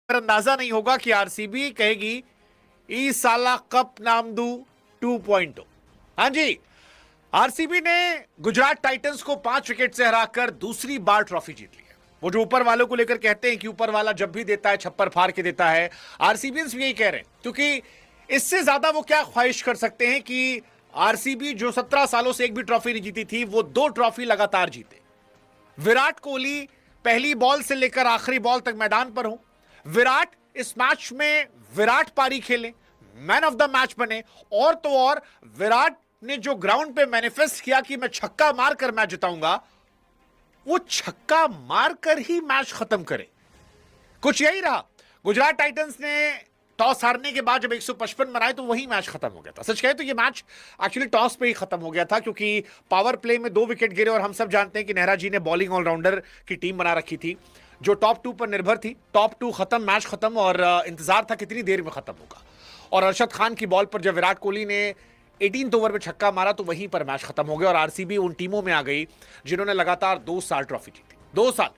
पर अंदाजा नहीं होगा कि आरसीबी कहेगी ई साला कप नाम दू 2.0। हाँ जी, आरसीबी ने गुजरात टाइटंस को 5 विकेट से हराकर दूसरी बार ट्रॉफी जीत ली है। वो जो ऊपर वालों को लेकर कहते हैं कि ऊपर वाला जब भी देता है छप्पर फाड़ के देता है, आरसीबीएंस भी यही कह रहे हैं, क्योंकि इससे ज्यादा वो क्या ख्वाहिश कर सकते हैं कि आरसीबी जो 17 सालों से एक भी ट्रॉफी नहीं जीती थी, वो 2 ट्रॉफी लगातार जीते। विराट कोहली पहली बॉल से लेकर आखिरी बॉल तक मैदान पर हो, विराट इस मैच में विराट पारी खेले, मैन ऑफ द मैच बने, और तो और विराट ने जो ग्राउंड पे मैनिफेस्ट किया कि मैं छक्का मारकर मैच जिताऊंगा, वो छक्का मारकर ही मैच खत्म करे। कुछ यही रहा। गुजरात टाइटंस ने टॉस हारने के बाद जब 155 बनाए तो वही मैच खत्म हो गया था। सच कहे तो ये मैच एक्चुअली टॉस पे ही खत्म हो गया था, क्योंकि पावर प्ले में 2 विकेट गिरे और हम सब जानते हैं कि नेहरा जी ने बॉलिंग ऑलराउंडर की टीम बना रखी थी जो टॉप 2 पर निर्भर थी। टॉप 2 खत्म, मैच खत्म, और इंतजार था कितनी देर में खत्म होगा। और अरशद खान की बॉल पर जब विराट कोहली ने 18 ओवर में छक्का मारा तो वहीं पर मैच खत्म हो गया और आरसीबी उन टीमों में आ गई जिन्होंने लगातार 2 साल ट्रॉफी जीती। 2 साल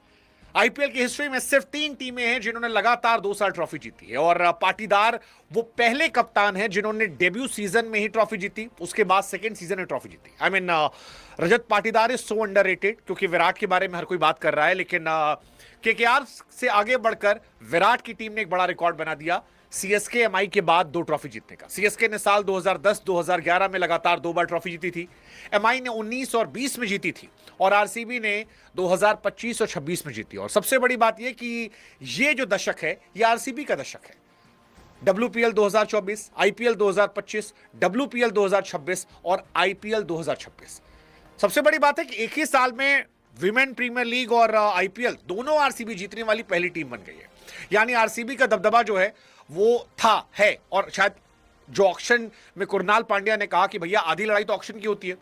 आईपीएल की हिस्ट्री में सिर्फ 3 टीमें हैं जिन्होंने लगातार 2 साल ट्रॉफी जीती है, और पाटीदार वो पहले कप्तान हैं जिन्होंने डेब्यू सीजन में ही ट्रॉफी जीती, उसके बाद सेकंड सीजन में ट्रॉफी जीती। I mean Rajat Patidar is so underrated, क्योंकि विराट के बारे में हर कोई बात कर रहा है, लेकिन केकेआर से आगे बढ़कर विराट की टीम ने एक बड़ा रिकॉर्ड बना दिया सीएसके एमआई के बाद 2 ट्रॉफी जीतने का। सीएसके ने साल 2010-2011 में लगातार 2 बार ट्रॉफी जीती थी, एमआई ने 19 और 20 में जीती थी, और आरसीबी ने 2025 और 26 में जीती। और सबसे बड़ी बात यह कि ये जो दशक है ये आरसीबी का दशक है। डब्ल्यूपीएल 2024, आईपीएल 2025, डब्ल्यूपीएल 2026 और आईपीएल 2026। सबसे बड़ी बात है कि एक ही साल में विमेन प्रीमियर लीग और आईपीएल दोनों आरसीबी जीतने वाली पहली टीम बन गई है। यानी आरसीबी का दबदबा जो है वो था, है, और शायद जो ऑक्शन में कुरनाल पांड्या ने कहा कि भैया आधी लड़ाई तो ऑक्शन की होती है,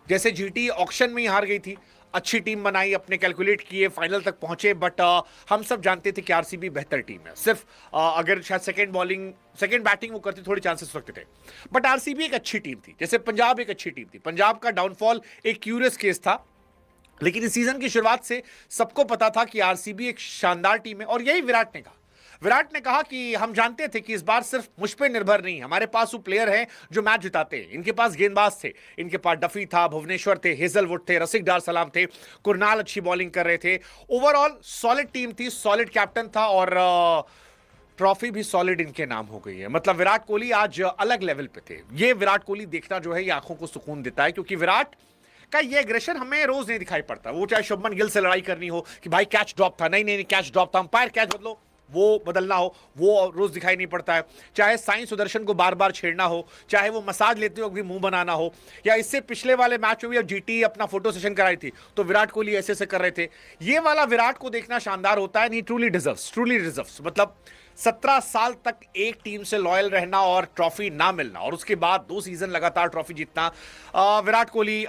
जैसे जीटी ऑक्शन में ही हार गई थी, अच्छी टीम बनाई, अपने कैलकुलेट किए, फाइनल तक पहुंचे, बट हम सब जानते थे कि आरसीबी बेहतर टीम है। सिर्फ अगर शायद सेकंड बैटिंग वो करती थोड़ी चांसेस रखते थे, बट आरसीबी एक अच्छी टीम थी। जैसे पंजाब एक अच्छी टीम थी। पंजाब का डाउनफॉल एक क्यूरियस केस था, लेकिन इस सीजन की शुरुआत से सबको पता था कि आरसीबी एक शानदार टीम है, और यही विराट ने कहा। विराट ने कहा कि हम जानते थे कि इस बार सिर्फ मुझ पे निर्भर नहीं, हमारे पास वो प्लेयर हैं जो मैच जिताते हैं। इनके पास गेंदबाज थे, इनके पास डफी था, भुवनेश्वर थे, हेजलवुड थे, रसिक डार सलाम थे, कुरनाल अच्छी बॉलिंग कर रहे थे। ओवरऑल सॉलिड टीम थी, सॉलिड कैप्टन था, और ट्रॉफी भी सॉलिड इनके नाम हो गई है। मतलब विराट कोहली आज अलग लेवल पे थे। ये विराट कोहली देखना जो है ये आंखों को सुकून देता है, क्योंकि विराट का ये एग्रेशन हमें रोज नहीं दिखाई पड़ता। वो चाहे शुभमन गिल से लड़ाई करनी हो कि भाई कैच ड्रॉप था, नहीं नहीं नहीं कैच ड्रॉप था, अंपायर कैच बदलो, वो बदलना हो, वो रोज दिखाई नहीं पड़ता है। चाहे साई सुदर्शन को बार बार छेड़ना हो, चाहे वो मसाज लेते वक्त भी मुंह बनाना हो, या इससे पिछले वाले मैच में भी जीटी अपना फोटो सेशन कराई थी तो विराट कोहली ऐसे ऐसे कर रहे थे। ये वाला विराट को देखना शानदार होता है। Truly deserves. मतलब 17 साल तक एक टीम से लॉयल रहना और ट्रॉफी ना मिलना, और उसके बाद 2 सीजन लगातार ट्रॉफी जीतना। Virat Kohli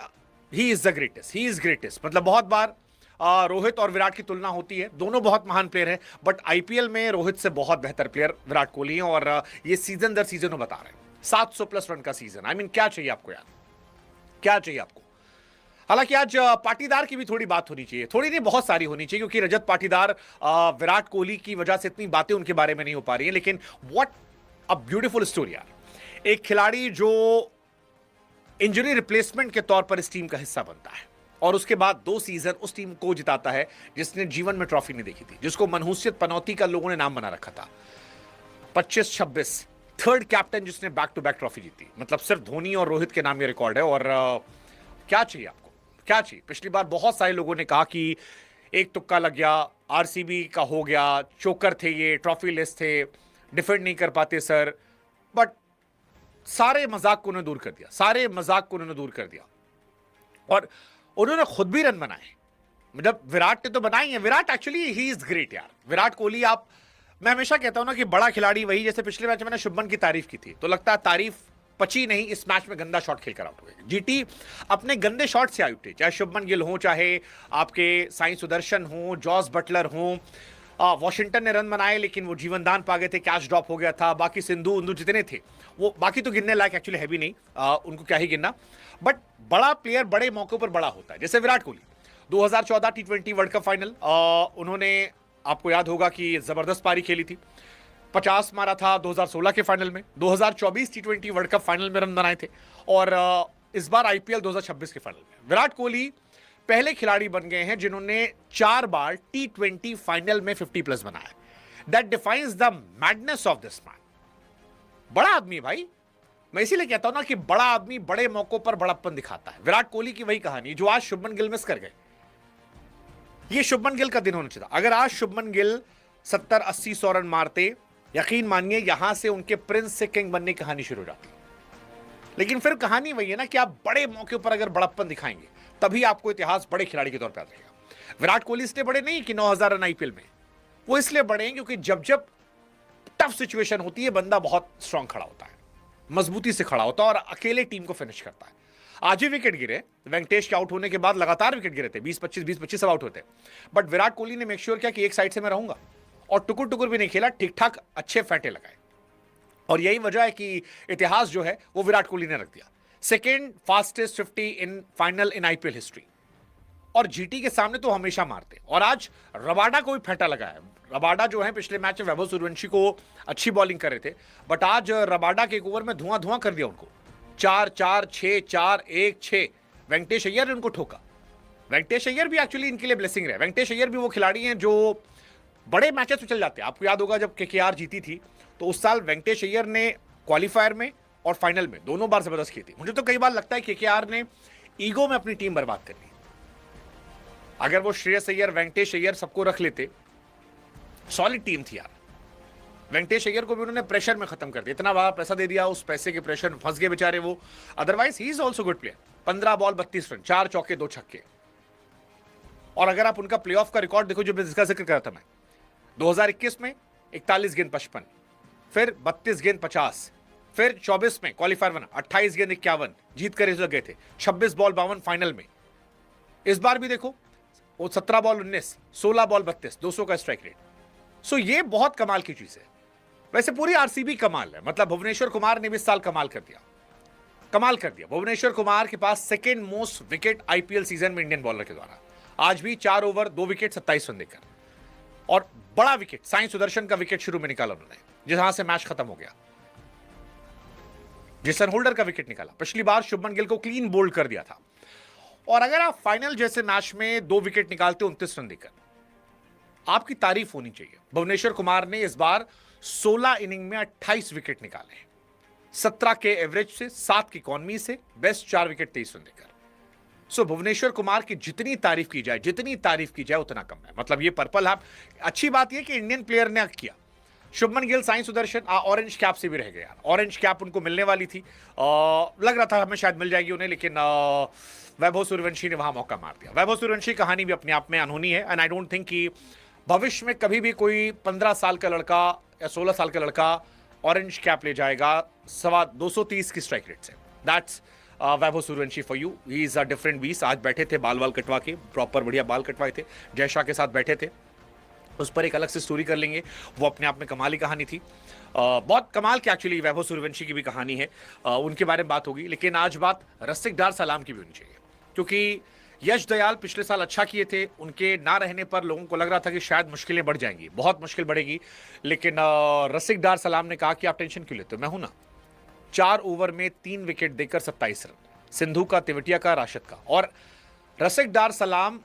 he is the greatest, he is greatest. मतलब बहुत बार रोहित और विराट की तुलना होती है, दोनों बहुत महान प्लेयर हैं, बट आईपीएल में रोहित से बहुत बेहतर प्लेयर विराट कोहली हैं, और ये सीजन दर सीजन वो बता रहे हैं। 700+ रन का सीजन। आई मीन क्या चाहिए आपको यार, क्या चाहिए आपको। हालांकि आज पाटीदार की भी थोड़ी बात होनी चाहिए, थोड़ी नहीं बहुत सारी होनी चाहिए, क्योंकि रजत पाटीदार विराट कोहली की वजह से इतनी बातें उनके बारे में नहीं हो पा रही हैं। लेकिन व्हाट अ ब्यूटीफुल स्टोरी यार। एक खिलाड़ी जो इंजरी रिप्लेसमेंट के तौर पर इस टीम का हिस्सा बनता है, और उसके बाद 2 सीजन उस टीम को जिताता है जिसने जीवन में ट्रॉफी नहीं देखी थी, जिसको मनहूसियत पनौती का लोगों ने नाम बना रखा था। 25-26 थर्ड कैप्टन जिसने बैक टू बैक ट्रॉफी जीती। मतलब सिर्फ धोनी और रोहित के नाम ये रिकॉर्ड है। और क्या चाहिए आपको, क्या चाहिए। पिछली बार बहुत सारे लोगों ने कहा कि एक तुक्का लग गया, आरसीबी का हो गया, चोकर थे, ये ट्रॉफी लेस थे, डिफेंड नहीं कर पाते सर, बट सारे मजाक को उन्होंने दूर कर दिया, सारे मजाक को उन्होंने दूर कर दिया, और उन्होंने खुद भी रन बनाए। मतलब विराट ने तो बनाई है। Virat actually he is great यार। विराट कोहली, आप, मैं हमेशा कहता हूं ना कि बड़ा खिलाड़ी वही, जैसे पिछले मैच में मैंने शुभमन की तारीफ की थी तो लगता है तारीफ पची नहीं, इस मैच में गंदा शॉट खेलकर आउट हुए। जीटी अपने गंदे शॉट से आउट थे, चाहे शुभमन गिल हो, चाहे आपके साई सुदर्शन हो, जॉस बटलर हो। वॉशिंगटन ने रन बनाए लेकिन वो जीवनदान पा गए थे, कैच ड्रॉप हो गया था। बाकी सिंधु जितने थे वो बाकी तो गिनने लायक एक्चुअली है भी नहीं, उनको क्या ही गिनना। बट बड़ा प्लेयर बड़े मौके पर बड़ा होता है। जैसे Virat Kohli 2014 T20 world cup final उन्होंने आपको याद होगा कि जबरदस्त पारी खेली थी, 50 मारा था 2016 के फाइनल में, 2024 टी20 वर्ल्ड कप फाइनल में रन बनाए थे, और इस बार आईपीएल 2026 के फाइनल में विराट कोहली पहले खिलाड़ी बन गए हैं जिन्होंने 4 बार टी20 फाइनल में 50+ बनाया। That defines the madness of this man. बड़ा आदमी भाई, मैं इसीलिए कहता हूं ना कि बड़ा आदमी बड़े मौकों पर बड़प्पन दिखाता है। विराट कोहली की वही कहानी जो आज शुभमन गिल मिस कर गए। ये शुभमन गिल का दिन होना चाहिए था। अगर आज शुभमन गिल 70-80-100 रन मारते, यकीन मानिए यहां से उनके प्रिंस से किंग बनने की कहानी शुरू हो जाती। लेकिन फिर कहानी वही है ना कि आप बड़े मौके पर अगर बड़प्पन दिखाएंगे तभी आपको इतिहास बड़े खिलाड़ी के तौर पर याद रहेगा। विराट कोहली इसलिए बड़े नहीं कि 9000 रन आईपीएल में, वो इसलिए बड़े हैं क्योंकि जब जब टफ सिचुएशन होती है बंदा बहुत स्ट्रांग खड़ा होता है, मजबूती से खड़ा होता है और अकेले टीम को फिनिश करता है। आज ही विकेट गिरे, वेंकटेश के आउट होने के बाद लगातार विकेट गिरे थे, 20-25 सब आउट होते, बट विराट कोहली ने मेक श्योर किया कि एक साइड से मैं रहूंगा, और टुकुर टुकुर भी नहीं खेला, ठीक ठाक अच्छे फैंटे लगाए। और यही वजह है कि इतिहास जो है वो विराट कोहली ने रख दिया। Second fastest 50 in final in IPL history, और जीटी के सामने तो हमेशा मारते। और आज रबाडा को भी फेंटा लगा है। रबाडा जो है पिछले मैच में वैभव सूर्यवंशी को अच्छी बॉलिंग कर रहे थे, बट आज रबाडा के एक ओवर में धुआं धुआं कर दिया उनको। 4-4, 6-4, 1-6 वेंकटेश अय्यर ने उनको ठोका। वेंकटेश अय्यर भी एक्चुअली इनके लिए ब्लेसिंग रहे। वेंकटेश अय्यर भी वो खिलाड़ी हैं जो बड़े मैचेस में चल जाते हैं। आपको याद होगा जब केकेआर जीती थी तो उस साल वेंकटेश अय्यर ने क्वालिफायर में और फाइनल में दोनों बार जबरदस्त की थी। मुझे तो कई बार लगता है केकेआर ने ईगो में अपनी टीम बर्बाद कर ली। अगर वो श्रेयस अय्यर, वेंकटेश अय्यर सबको रख लेते, सॉलिड टीम थी यार। वेंकटेश अय्यर को भी उन्होंने प्रेशर में खत्म कर दिया, इतना बड़ा पैसा दे दिया, उस पैसे के प्रेशर में फंस गए बेचारे वो। Otherwise he is also good player. 15 ball 32 run, 4 चौके 2 छक्के। और अगर आप उनका प्लेऑफ का रिकॉर्ड देखो जो जिसका जिक्र कर रहा था मैं, 2021 में 41 गेंद 55, फिर 32 गेंद 50, फिर 24 में क्वालिफायर बना, 28 गेंद 51, जीत कर इस गए थे, 26 बॉल 52 फाइनल में। इस बार भी देखो वो 17 बॉल 19, 16 बॉल 32, 200 का स्ट्राइक रेट। सो ये बहुत कमाल की चीज है। वैसे पूरी आरसीबी कमाल है, मतलब भुवनेश्वर कुमार ने भी इस साल कमाल कर दिया, कमाल कर दिया। भुवनेश्वर कुमार के पास second most wicket IPL season में इंडियन बॉलर के द्वारा। आज भी 4 ओवर 2 विकेट 27 रन देकर, और बड़ा विकेट साई सुदर्शन का विकेट शुरू में निकाला उन्होंने, जहां से मैच खत्म हो गया। जेसन होल्डर का विकेट निकाला। पिछली बार शुभमन गिल को क्लीन बोल्ड कर दिया था। और अगर आप फाइनल जैसे मैच में 2 विकेट निकालते 29 रन देकर, आपकी तारीफ होनी चाहिए। भुवनेश्वर कुमार ने इस बार 16 इनिंग में 28 विकेट निकाले, 17 के एवरेज से, 7 की इकॉनमी से, बेस्ट 4 विकेट 23 रन देकर। सो भुवनेश्वर कुमार की जितनी तारीफ की जाए उतना कम है। मतलब ये पर्पल हाफ, अच्छी बात यह कि इंडियन प्लेयर ने किया। शुभमन गिल, साई सुदर्शन ऑरेंज कैप से भी रह गए यार। ऑरेंज कैप उनको मिलने वाली थी, लग रहा था हमें शायद मिल जाएगी उन्हें, लेकिन वैभव सूर्यवंशी ने वहां मौका मार दिया। वैभव सूर्यवंशी कहानी भी अपने आप में अनहोनी है, एंड आई डोंट थिंक कि भविष्य में कभी भी कोई 15 साल का लड़का या 16 साल का लड़का ऑरेंज कैप ले जाएगा 230 की स्ट्राइक रेट से। That's Vaibhav Suryavanshi for you. He is a different बीस। आज बैठे थे बाल कटवा के, प्रॉपर बढ़िया बाल कटवाए थे, जय शाह के साथ बैठे थे। उस पर एक अलग से स्टोरी कर लेंगे, वो अपने आप में कमाल की कहानी थी। बहुत कमाल की एक्चुअली वैभव सूर्यवंशी की भी कहानी है, उनके बारे में बात होगी। लेकिन आज बात रसिक डार सलाम की भी होनी चाहिए, क्योंकि यश दयाल पिछले साल अच्छा किए थे। उनके ना रहने पर लोगों को लग रहा था कि शायद मुश्किलें बढ़ जाएंगी, बहुत मुश्किल बढ़ेगी। लेकिन रसिक डार सलाम ने कहा कि आप टेंशन क्यों लेते हो, मैं हूं ना। 4 ओवर में 3 विकेट देकर 27 रन, सिंधु का, तेवटिया का, राशिद का। और रसिक डार सलाम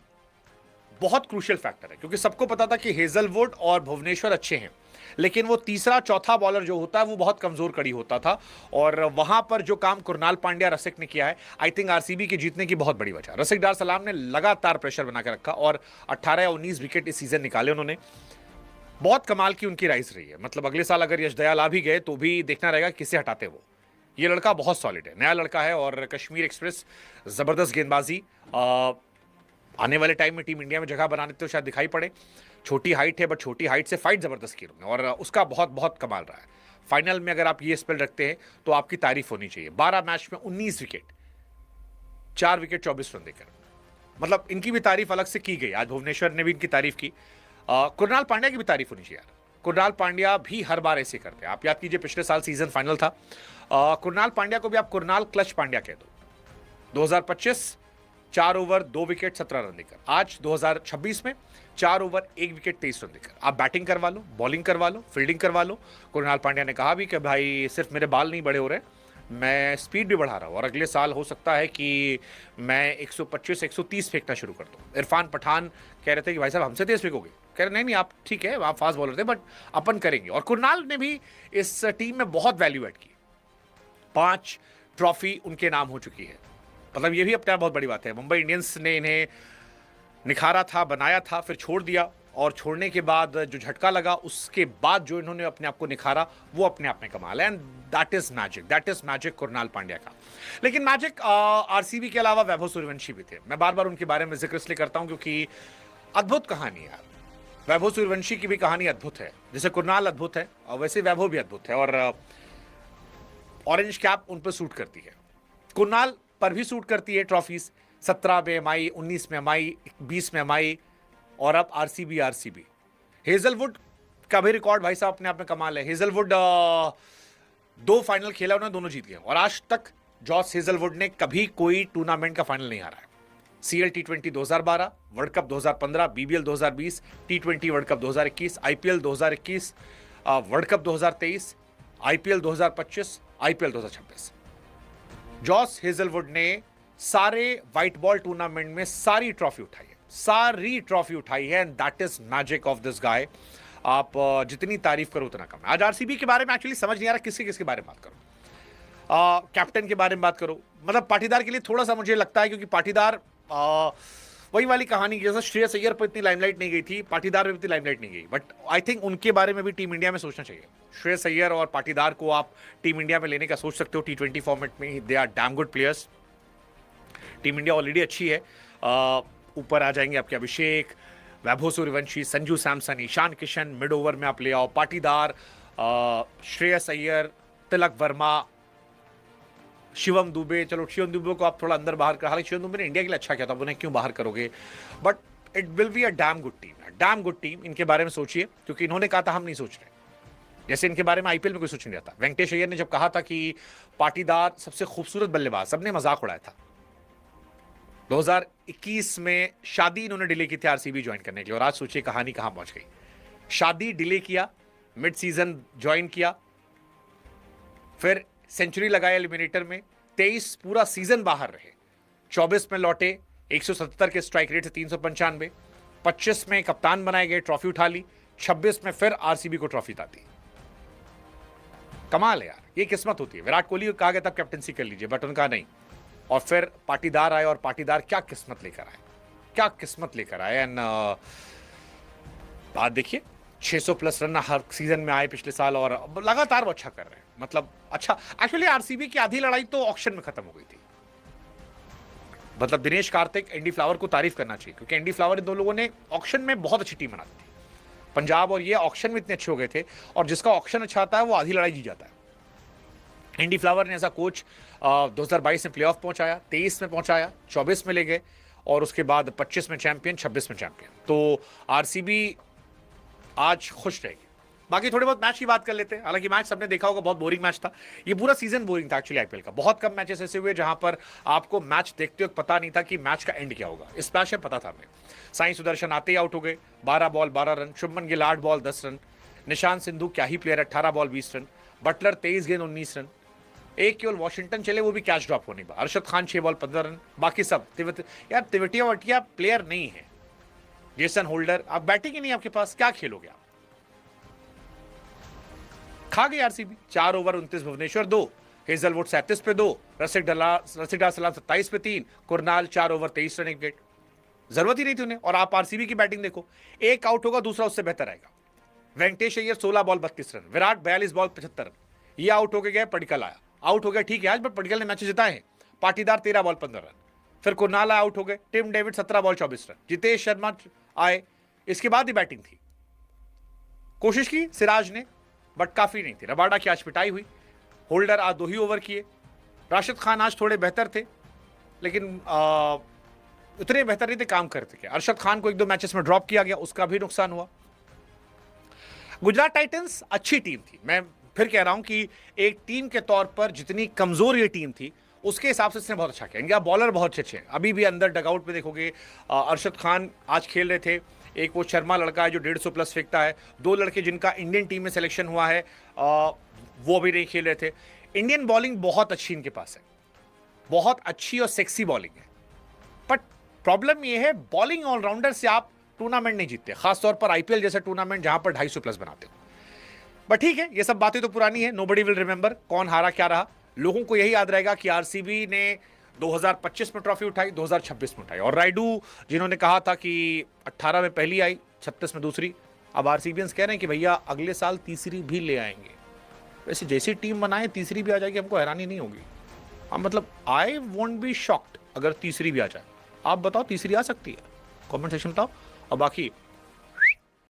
बहुत क्रूशियल फैक्टर है, क्योंकि सबको पता था कि हेजलवुड और भुवनेश्वर अच्छे हैं, लेकिन वो तीसरा चौथा बॉलर जो होता है वो बहुत कमजोर कड़ी होता था। और वहां पर जो काम कुरनाल पांड्या, रसिक ने किया है, आई थिंक आरसीबी के जीतने की बहुत बड़ी वजह। रसिक डार सलाम ने लगातार प्रेशर बना के रखा और 18 या 19 विकेट इस सीजन निकाले उन्होंने। बहुत कमाल की उनकी राइज रही है। मतलब अगले साल अगर यश दयाल आ भी गए तो भी देखना रहेगा किसे हटाते वो। ये लड़का बहुत सॉलिड है, नया लड़का है। और कश्मीर एक्सप्रेस जबरदस्त गेंदबाजी, आने वाले टाइम में टीम इंडिया में जगह बनाने तो शायद दिखाई पड़े। छोटी हाइट है, बट छोटी हाइट से फाइट जबरदस्त की उन्होंने, और उसका बहुत बहुत कमाल रहा है। फाइनल में अगर आप ये स्पेल रखते हैं तो आपकी तारीफ होनी चाहिए। 12 मैच में 19 विकेट, 4 विकेट 24 रन देकर, मतलब इनकी भी तारीफ अलग से की गई। आज भुवनेश्वर ने भी इनकी तारीफ की। कुरनाल पांड्या की भी तारीफ होनी चाहिए यार। कुरनाल पांड्या भी हर बार ऐसे करते हैं। आप याद कीजिए पिछले साल सीजन फाइनल था, कुरनाल पांड्या को भी आप कुरनाल क्लच पांड्या कह दो। 2025 4 ओवर 2 विकेट 17 रन देकर। आज 2026 में 4 ओवर 1 विकेट 23 रन देकर आप बैटिंग करवा लो, बॉलिंग करवा लो, फील्डिंग करवा लो। कुणाल पांड्या ने कहा भी कि भाई सिर्फ मेरे बाल नहीं बड़े हो रहे, मैं स्पीड भी बढ़ा रहा हूँ और अगले साल हो सकता है कि मैं 125 130 फेंकना शुरू कर दूँ। इरफान पठान कह रहे थे कि भाई साहब हमसे तेज फेंकोगे, कह रहे नहीं आप ठीक है, आप फास्ट बॉलर थे बट अपन करेंगे। और कुणाल ने भी इस टीम में बहुत वैल्यू ऐड की, 5 ट्रॉफी उनके नाम हो चुकी है, मतलब ये भी अपने आप बहुत बड़ी बात है। मुंबई इंडियंस ने इन्हें निखारा था, बनाया था, फिर छोड़ दिया और छोड़ने के बाद जो झटका लगा उसके बाद जो इन्होंने अपने आप को निखारा वो अपने आप में कमाल है। And that is magic Kunal Pandya का। लेकिन मैजिक आरसीबी के अलावा वैभव सूर्यवंशी भी थे। मैं बार बार उनके बारे में जिक्र इसलिए करता हूं क्योंकि अद्भुत कहानी है। वैभव सूर्यवंशी की भी कहानी अद्भुत है, जैसे कुणाल अद्भुत है और वैसे वैभव भी अद्भुत है। और ऑरेंज कैप उन पर सूट करती है, कुणाल पर भी सूट करती है ट्रॉफीज। 17 में एमआई, 19 में एमआई, 20 में एमआई और अब आरसीबी। हेजलवुड का भी रिकॉर्ड भाई साहब अपने आप में कमाल है। हेजलवुड 2 फाइनल खेला, उन्होंने दोनों जीत गए और आज तक जॉस हेजलवुड ने कभी कोई टूर्नामेंट का फाइनल नहीं हारा है। CL T20 2012, world cup 2015, BBL 2020, T20 world cup 2021, IPL 2021, world cup 2023, IPL 2025, IPL 2026। Josh Hazlewood ने सारे व्हाइट बॉल टूर्नामेंट में सारी ट्रॉफी उठाई है and that is magic of this guy. आप जितनी तारीफ करो उतना कम है। आज आरसीबी के बारे में एक्चुअली समझ नहीं आ रहा किसके बारे में बात करो। कैप्टन के बारे में बात करो, मतलब पाटीदार के लिए थोड़ा सा मुझे लगता है क्योंकि पाटीदार वही वाली कहानी, जैसे श्रेयस अय्यर पर इतनी लाइमलाइट नहीं गई थी, पाटीदार में इतनी लाइमलाइट नहीं गई, बट आई थिंक उनके बारे में भी टीम इंडिया में सोचना चाहिए। श्रेयस अय्यर और पाटीदार को आप टीम इंडिया में लेने का सोच सकते हो T20 फॉर्मेट में। They are damn good players. Team India already अच्छी है। ऊपर आ जाएंगे आपके अभिषेक, वैभव सूर्यवंशी, संजू सैमसन, ईशान किशन। मिड ओवर में आप ले आओ पाटीदार, श्रेयस अय्यर, तिलक वर्मा, शिवम दुबे। चलो शिवम दुबे को आप थोड़ा अंदर बाहर कर, हालांकि शिवम दुबे ने इंडिया के लिए अच्छा किया था, उन्हें क्यों बाहर करोगे, but it will be a damn good team. इनके बारे में सोचिए क्योंकि इन्होंने कहा था हम नहीं सोच रहे, जैसे इनके बारे में आईपीएल में कोई सोच नहीं रहा था। वेंकटेश अय्यर ने जब कहा था कि पाटीदार सबसे खूबसूरत बल्लेबाज, सबने मजाक उड़ाया था। 2021 में शादी इन्होंने डिले की थी आरसीबी ज्वाइन करने के लिए और आज सोचिए कहानी कहां पहुंच गई। शादी डिले किया, मिड सीजन ज्वाइन किया, फिर सेंचुरी लगाया एलिमिनेटर में, 23 पूरा सीजन बाहर रहे, 24 में लौटे 177 के स्ट्राइक रेट से 395, 25 में कप्तान बनाए गए, ट्रॉफी उठा ली, 26 में फिर आरसीबी को ट्रॉफी दी। कमाल है यार, ये किस्मत होती है। विराट कोहली को कहा गया था कैप्टनसी कर लीजिए, बट उनका नहीं। और फिर पाटीदार आए और पाटीदार क्या किस्मत लेकर आए एंड बात देखिए, 600 प्लस रन हर सीजन में आए पिछले साल और लगातार वो अच्छा कर रहे हैं। मतलब अच्छा, एक्चुअली आरसीबी की आधी लड़ाई तो ऑक्शन में खत्म हो गई थी। मतलब दिनेश कार्तिक, एंडी फ्लावर को तारीफ करना चाहिए क्योंकि एंडी फ्लावर इन दो लोगों ने ऑक्शन में बहुत अच्छी टीम बनाई थी। पंजाब और ये ऑक्शन में इतने अच्छे हो गए थे और जिसका ऑक्शन अच्छा आता है वो आधी लड़ाई जीत जाता है। एंडी फ्लावर ने एज अ कोच 2022 में प्लेऑफ पहुंचाया, 23 में पहुंचाया, 24 में ले गए और उसके बाद 25 में चैंपियन, 26 में चैंपियन। तो आरसीबी आज खुश रहेगी। बाकी थोड़े बहुत मैच की बात कर लेते हैं। हालांकि मैच सबने देखा होगा, बहुत बोरिंग मैच था। ये पूरा सीजन बोरिंग था एक्चुअली आईपीएल का। बहुत कम मैचेस ऐसे हुए जहां पर आपको मैच देखते वक्त पता नहीं था कि मैच का एंड क्या होगा। इस मैच में पता था हमें। साई सुदर्शन आते ही आउट हो गए, 12 ball 12 run. Shubman Gill 8 ball 10 run. Nishant Sindhu क्या ही प्लेयर, 18 बॉल 20 रन। बटलर 23 गेंद 19 रन। एक केवल वॉशिंगटन चले, वो भी कैच ड्रॉप होने पर। Arshad Khan 6 ball 15 run. बाकी सब यार तिवटिया वटिया प्लेयर नहीं है। जेसन होल्डर, आप बैटिंग ही नहीं आपके पास, क्या खेलोगे आप? खा गई आरसीबी। 4 ओवर 29 भुवनेश्वर 2, हेजलवुड 37 पे 2, रसिक डार सलाम 27 पे 3, कुरनाल 4 ओवर 23 रन 1 विकेट। जरूरत ही नहीं थी उन्हें। और आप आरसीबी की बैटिंग देखो, एक आउट होगा दूसरा उससे बेहतर आएगा। Venkatesh Iyer 16 ball 32 run, Virat 42 ball 75 run. ये आउट होके गए, पडिक्कल आया, आउट हो गया ठीक है आज, बट पडिक्कल ने मैच जिताए हैं। Patidar 13 ball 15 run. फिर कुरनाल आउट हो गए। Tim David 17 ball 24 run. Jitesh Sharma आए, इसके बाद ही बैटिंग थी। कोशिश की सिराज ने, बट काफी नहीं थी। रबाडा की आज पिटाई हुई। होल्डर आज 2 ही ओवर किए। राशिद खान आज थोड़े बेहतर थे, लेकिन उतने बेहतर नहीं थे, काम करते थे। अरशद खान को 1-2 मैचेस में ड्रॉप किया गया, उसका भी नुकसान हुआ। गुजरात टाइटंस अच्छी टीम थी। मैं फिर कह रहा हूं कि एक टीम के तौर पर जितनी कमजोर ये टीम थी, उसके हिसाब से इसने बहुत अच्छा किया। इनका बॉलर बहुत अच्छे हैं, अभी भी अंदर डगआउट पे देखोगे अरशद खान आज खेल रहे थे, एक वो शर्मा लड़का है जो 150 प्लस फेंकता है, दो लड़के जिनका इंडियन टीम में सिलेक्शन हुआ है वो भी नहीं खेल रहे थे। इंडियन बॉलिंग बहुत अच्छी इनके पास है, बहुत अच्छी और सेक्सी बॉलिंग है, बट प्रॉब्लम ये है बॉलिंग ऑलराउंडर से आप टूर्नामेंट नहीं जीतते, खासतौर पर आईपीएल जैसे टूर्नामेंट जहां पर 250 प्लस बनाते हो। बट ठीक है, ये सब बातें तो पुरानी है, नोबडी विल रिमेंबर कौन हारा क्या रहा। लोगों को यही याद रहेगा कि आरसीबी ने 2025 में ट्रॉफी उठाई, 2026 में उठाई, और राइडू जिन्होंने कहा था कि 18 में पहली आई, 36 में दूसरी, अब आरसीबियंस कह रहे हैं कि भैया अगले साल तीसरी भी ले आएंगे। वैसे जैसी टीम बनाए तीसरी भी आ जाएगी, हमको हैरानी नहीं होगी। हाँ मतलब आई वोंट बी शॉक्ड अगर तीसरी भी आ जाए। आप बताओ तीसरी आ सकती है? कमेंट सेक्शन बताओ। और बाकी